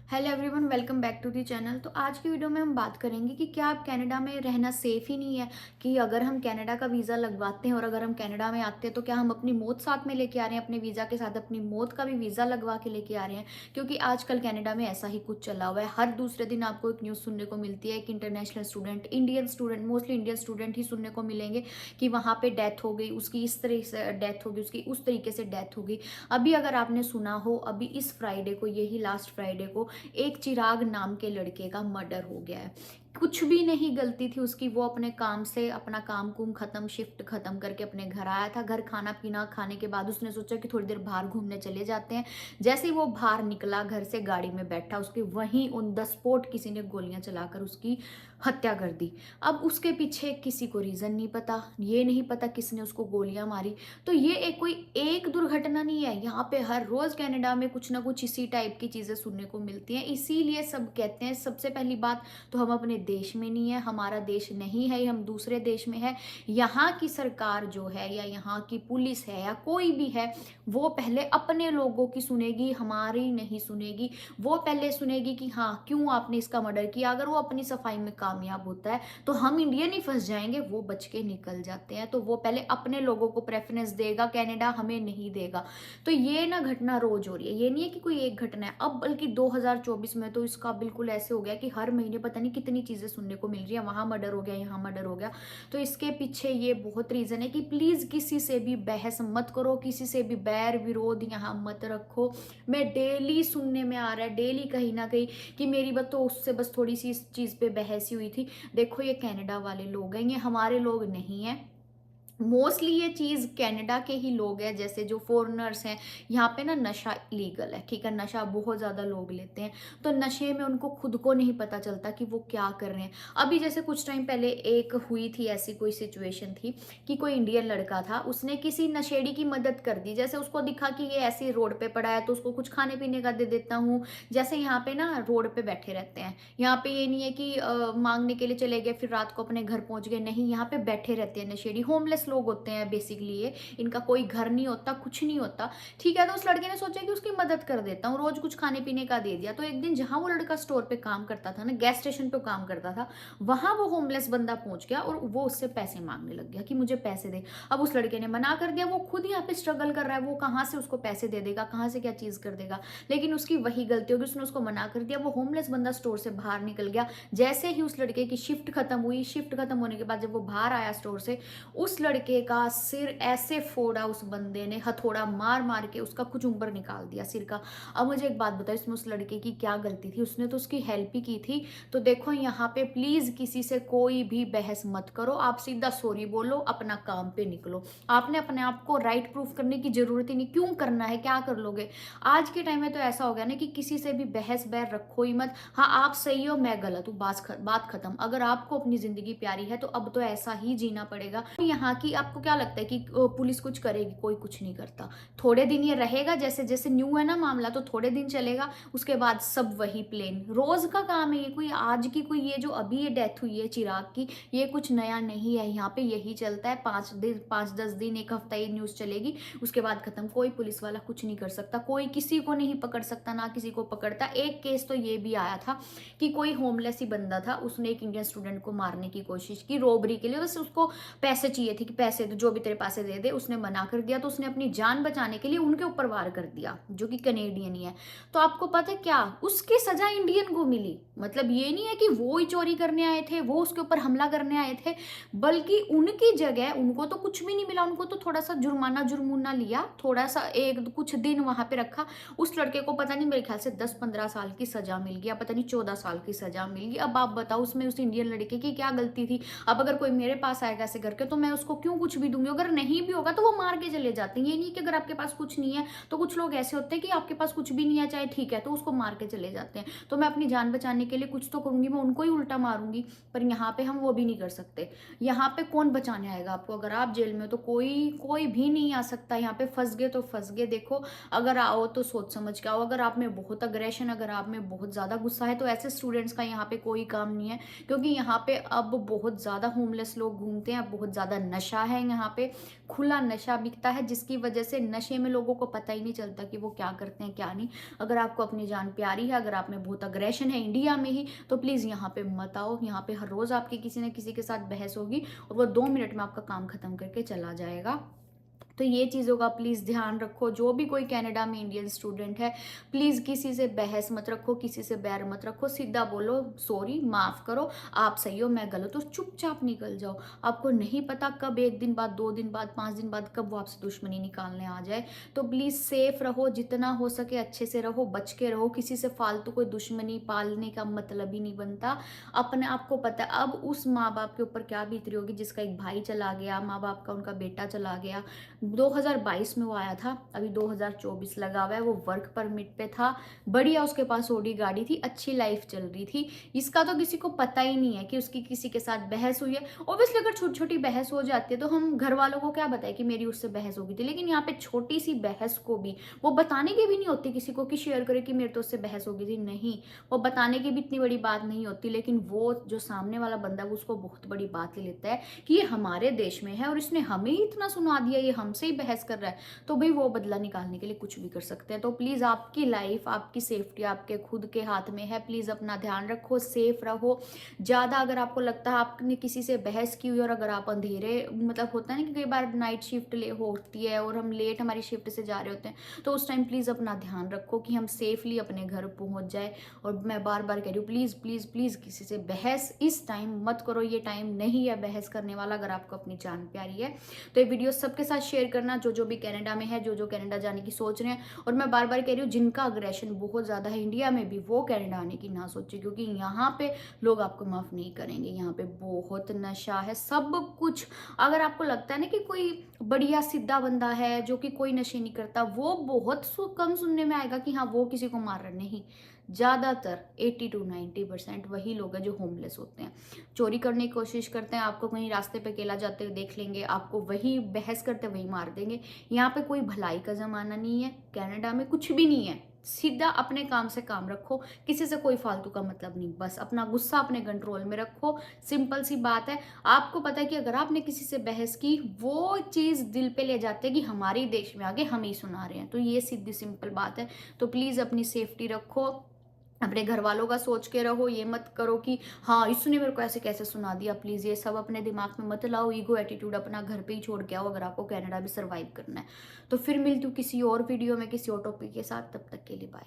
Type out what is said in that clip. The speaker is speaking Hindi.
Hello everyone, welcome back to the channel. तो आज की वीडियो में हम बात करेंगे कि क्या आप कनाडा में रहना सेफ़ ही नहीं है। कि अगर हम कनाडा का वीज़ा लगवाते हैं और अगर हम कनाडा में आते हैं तो क्या हम अपनी मौत साथ में लेके आ रहे हैं, अपने वीज़ा के साथ अपनी मौत का भी वीज़ा लगवा के लेके आ रहे हैं। क्योंकि आजकल कनाडा में ऐसा ही कुछ चला हुआ है। हर दूसरे दिन आपको एक न्यूज़ सुनने को मिलती है कि international student, Indian student, mostly Indian student ही सुनने को मिलेंगे कि वहाँ पे डेथ हो गई, उसकी इस तरह से डेथ हो गई, उसकी उस तरीके से डेथ हो गई। अभी अगर आपने सुना हो, अभी इस फ्राइडे को, यही लास्ट फ्राइडे को एक चिराग नाम के लड़के का मर्डर हो गया है। कुछ भी नहीं गलती थी उसकी, वो अपने काम से अपना काम कुम खत्म, शिफ्ट खत्म करके अपने घर आया था। घर खाना पीना खाने के बाद उसने सोचा कि थोड़ी देर बाहर घूमने चले जाते हैं। जैसे ही वो बाहर निकला, घर से गाड़ी में बैठा, उसके वहीं ऑन द स्पॉट किसी ने गोलियां चलाकर उसकी हत्या कर दी। अब उसके पीछे किसी को रीजन नहीं पता, ये नहीं पता किसने उसको गोलियां मारी। तो ये एक कोई एक दुर्घटना नहीं है, यहाँ पे हर रोज कनाडा में कुछ ना कुछ इसी टाइप की चीजें सुनने को मिलती हैं। इसीलिए सब कहते हैं, सबसे पहली बात तो हम अपने देश में नहीं है, हमारा देश नहीं है, हम दूसरे देश में है। यहाँ की सरकार जो है या यहाँ की पुलिस है या कोई भी है, वो पहले अपने लोगों की सुनेगी, हमारी नहीं सुनेगी। वो पहले सुनेगी कि हाँ, क्यों आपने इसका मर्डर किया। अगर वो अपनी सफाई में कामयाब होता है तो हम इंडियन ही फंस जाएंगे, वो बच के निकल जाते हैं। तो वो पहले अपने लोगों को प्रेफरेंस देगा, कनाडा हमें नहीं देगा। तो ये ना घटना रोज हो रही है, ये नहीं है कि कोई एक घटना है। अब बल्कि 2024 में तो इसका बिल्कुल ऐसे हो गया कि हर महीने पता नहीं कितनी चीजें सुनने को मिल रही है, वहां मर्डर हो गया, यहाँ मर्डर हो गया। तो इसके पीछे ये बहुत रीजन है कि प्लीज किसी से भी बहस मत करो, किसी से भी बैर विरोध यहाँ मत रखो। मैं डेली सुनने में आ रहा है, डेली कहीं ना कहीं कि मेरी बात तो उससे बस थोड़ी सी इस चीज पे बहस ही हुई थी। देखो, ये कनाडा वाले लोग हैं, ये हमारे लोग नहीं है। मोस्टली ये चीज़ कनाडा के ही लोग हैं, जैसे जो फॉरेनर्स हैं। यहाँ पे ना नशा लीगल है, ठीक है, नशा बहुत ज़्यादा लोग लेते हैं। तो नशे में उनको खुद को नहीं पता चलता कि वो क्या कर रहे हैं। अभी जैसे कुछ टाइम पहले एक हुई थी ऐसी कोई सिचुएशन थी कि कोई इंडियन लड़का था, उसने किसी नशेड़ी की मदद कर दी। जैसे उसको दिखा कि ये ऐसे रोड पे पड़ा है तो उसको कुछ खाने पीने का दे देता हूँ। जैसे यहाँ पे ना रोड पे बैठे रहते हैं, यहाँ पे ये नहीं है कि मांगने के लिए चले गए फिर रात को अपने घर पहुंच गए, नहीं, यहाँ पे बैठे रहते हैं नशेड़ी, होमलेस लोग होते हैं बेसिकली ये। इनका कोई घर नहीं होता, कुछ नहीं होता, ठीक है। तो उस लड़के ने सोचा कि उसकी मदद कर देता हूँ, रोज कुछ खाने पीने का दे दिया। तो एक दिन जहां वो लड़का स्टोर पे काम करता था ना, गैस स्टेशन पे काम करता था, वहां वो होमलेस बंदा पहुंच गया और वो उससे पैसे मांगने लग गया कि मुझे पैसे दे। अब उस लड़के ने मना कर दिया, वो खुद यहाँ पे स्ट्रगल कर रहा है, वो कहाँ से उसको पैसे दे देगा, कहाँ से क्या चीज कर देगा। लेकिन उसकी वही गलती होगी, उसने उसको मना कर दिया। वो होमलेस बंदा स्टोर से बाहर निकल गया। जैसे ही उस लड़के की शिफ्ट खत्म हुई, शिफ्ट खत्म होने के बाद जब वो बाहर आया स्टोर से, उस लड़के का सिर ऐसे फोड़ा उस बंदे ने, हथौड़ा मार मार के उसका कुचुम्बर निकाल दिया सिर का। अब मुझे एक बात बताओ, इसमें उस लड़के की क्या गलती थी? उसने तो उसकी हेल्प ही की थी। तो देखो, यहाँ पे प्लीज किसी से कोई भी बहस मत करो, आप सीधा सॉरी बोलो, अपना काम पे निकलो। आपने अपने आप को राइट प्रूफ करने की जरूरत ही नहीं, क्यों करना है, क्या कर लोगे। आज के टाइम में तो ऐसा हो गया ना कि किसी से भी बहस बैर रखो ही मत। हाँ, आप सही हो, मैं गलत हूँ, बात खत्म। अगर आपको अपनी जिंदगी प्यारी है तो अब तो ऐसा ही जीना पड़ेगा। यहाँ की आपको क्या लगता है कि पुलिस कुछ करेगी? कोई कुछ नहीं करता। थोड़े दिन ये रहेगा, जैसे जैसे न्यू है ना मामला, तो थोड़े दिन चलेगा, उसके बाद सब वही प्लेन रोज का काम है। ये कोई आज की, कोई ये जो अभी ये डेथ हुई है चिराग की, ये कुछ नया नहीं है। यहाँ पे यही चलता है, 5 दिन 5-10 दिन, एक हफ्ता ये न्यूज चलेगी, उसके बाद खत्म। कोई पुलिस वाला कुछ नहीं कर सकता, कोई किसी को नहीं पकड़ सकता, ना किसी को पकड़ता। एक केस तो ये भी आया था कि कोई होमलेस ही बंदा था, उसने एक इंडियन स्टूडेंट को मारने की कोशिश की रॉबरी के लिए। बस उसको पैसे चाहिए थे कि पैसे दो, जो भी तेरे पैसे दे दे। उसने मना कर दिया तो उसने अपनी जान बचाने के लिए उनके ऊपर वार कर दिया, जो कि कनेडियन ही है। तो आपको पता है क्या उसकी सजा इंडियन को मिली? मतलब ये नहीं है कि वो ही चोरी करने आए थे, वो उसके ऊपर हमला करने आए थे, बल्कि उनकी जगह उनको तो कुछ भी नहीं मिला। उनको तो थोड़ा सा जुर्माना लिया, थोड़ा सा एक कुछ दिन वहां पे रखा। उस लड़के को पता नहीं, मेरे ख्याल से 10-15 साल की सजा मिल गया, पता नहीं 14 साल की सजा मिल गई। अब आप बताओ, उसमें उस इंडियन लड़के की क्या गलती थी? अब अगर कोई मेरे पास आएगा ऐसे करके तो मैं उसको क्यों कुछ भी दूंगी? अगर नहीं भी होगा तो वो मार के चले जाते हैं। ये नहीं कि अगर आपके पास कुछ नहीं है, तो कुछ लोग ऐसे होते हैं कि आपके पास कुछ भी नहीं है, चाहे ठीक है, तो उसको मार के चले जाते हैं। तो मैं अपनी जान बचाने के लिए कुछ तो करूंगी, मैं उनको ही उल्टा मारूंगी। पर यहाँ पे हम वो भी नहीं कर सकते। यहाँ पे कौन बचाने आएगा आपको? अगर आप जेल में हो तो कोई कोई भी नहीं आ सकता। यहाँ पे फंस गए तो फंस गए। देखो, अगर आओ तो सोच समझ के आओ। अगर आप में बहुत अग्रेशन, अगर आप में बहुत ज्यादा गुस्सा है, तो ऐसे स्टूडेंट्स का यहाँ पे कोई काम नहीं है। क्योंकि यहाँ पे अब बहुत ज्यादा होमलेस लोग घूमते हैं, बहुत ज्यादा नशा नशा है, यहाँ पे खुला नशा बिकता है, जिसकी वजह से नशे में लोगों को पता ही नहीं चलता कि वो क्या करते हैं क्या नहीं। अगर आपको अपनी जान प्यारी है, अगर आप में बहुत अग्रेशन है इंडिया में ही, तो प्लीज़ यहाँ पे मत आओ। यहाँ पे हर रोज़ आपकी किसी न किसी के साथ बहस होगी और वो 2 मिनट में आपका काम खत्म करके चला जाएगा। तो ये चीज़ों का प्लीज़ ध्यान रखो। जो भी कोई कनाडा में इंडियन स्टूडेंट है, प्लीज़ किसी से बहस मत रखो, किसी से बैर मत रखो। सीधा बोलो सॉरी, माफ़ करो, आप सही हो, मैं गलत हूँ, चुपचाप निकल जाओ। आपको नहीं पता कब 1 दिन बाद, 2 दिन बाद, 5 दिन बाद कब वो आपसे दुश्मनी निकालने आ जाए। तो प्लीज़ सेफ रहो, जितना हो सके अच्छे से रहो, बच के रहो। किसी से फालतू कोई दुश्मनी पालने का मतलब ही नहीं बनता। अपने आप को पता है अब उस माँ बाप के ऊपर क्या बीत रही होगी जिसका एक भाई चला गया, माँ बाप का उनका बेटा चला गया। 2022 में वो आया था, अभी 2024 लगा हुआ है, वो वर्क परमिट पे था, बढ़िया उसके पास ओडी गाड़ी थी, अच्छी लाइफ चल रही थी। इसका तो किसी को पता ही नहीं है कि उसकी किसी के साथ बहस हुई है। ऑब्वियसली अगर छोटी छोटी बहस हो जाती है तो हम घर वालों को क्या बताए कि मेरी उससे बहस हो गई थी, लेकिन यहाँ पे छोटी सी बहस को भी वो बताने की भी नहीं होती किसी को कि शेयर करे कि मेरे तो उससे बहस हो गई थी। नहीं, वो बताने की भी इतनी बड़ी बात नहीं होती, लेकिन वो जो सामने वाला बंदा है वो उसको बहुत बड़ी बात ले लेता है कि ये हमारे देश में है और इसने हमें ही इतना सुना दिया, ये हमसे ही बहस कर रहा है। तो भाई वो बदला निकालने के लिए कुछ भी कर सकते हैं। तो प्लीज़ आपकी लाइफ, आपकी सेफ्टी आपके खुद के हाथ में है। प्लीज़ अपना ध्यान रखो, सेफ रहो। ज़्यादा अगर आपको लगता है आपने किसी से बहस की हुई और अगर आप अंधेरे, मतलब होता है ना कि कई बार नाइट शिफ्ट ले होती है और हम लेट हमारी शिफ्ट से जा रहे होते हैं, तो उस टाइम प्लीज़ अपना ध्यान रखो कि हम सेफली अपने घर पहुंच जाए। और मैं बार बार कह रही हूँ, प्लीज़ प्लीज़ प्लीज़ किसी से बहस इस टाइम मत करो। ये टाइम नहीं है बहस करने वाला अगर आपको अपनी जान प्यारी है। तो ये वीडियो सबके साथ शेयर करना, जो भी कनाडा में है, जो कनाडा जाने की सोच रहे हैं। और मैं बार बार कह रही हूँ, जिनका अग्रेशन बहुत ज़्यादा है इंडिया में भी, वो कनाडा आने की ना सोचे, क्योंकि यहाँ पे लोग आपको माफ़ नहीं करेंगे। यहाँ पे बहुत नशा है, सब कुछ। अगर आपको लगता है ना कि कोई बढ़िया सीधा बंदा है जो कि कोई नशे नहीं करता, वो बहुत कम सुनने में आएगा कि हाँ वो किसी को मार रहा नहीं। ज़्यादातर 80 to 90% वही लोग हैं जो होमलेस होते हैं, चोरी करने की कोशिश करते हैं, आपको कहीं रास्ते पे अकेला जाते हुए देख लेंगे, आपको वही बहस करते वही मार देंगे। यहाँ पे कोई भलाई का ज़माना नहीं है, कनाडा में कुछ भी नहीं है। सीधा अपने काम से काम रखो, किसी से कोई फालतू का मतलब नहीं, बस अपना गुस्सा अपने कंट्रोल में रखो। सिंपल सी बात है। आपको पता है कि अगर आपने किसी से बहस की, वो चीज़ दिल पे ले जाते हैं कि हमारे देश में आगे हम ही सुना रहे हैं। तो ये सीधी सिंपल बात है। तो प्लीज़ अपनी सेफ्टी रखो, अपने घर वालों का सोच के रहो। ये मत करो कि हाँ इसने मेरे को ऐसे कैसे सुना दिया। प्लीज़ ये सब अपने दिमाग में मत लाओ। ईगो एटीट्यूड अपना घर पे ही छोड़ के आओ अगर आपको कनाडा भी सर्वाइव करना है। तो फिर मिलती हूँ किसी और वीडियो में किसी और टॉपिक के साथ, तब तक के लिए बाय।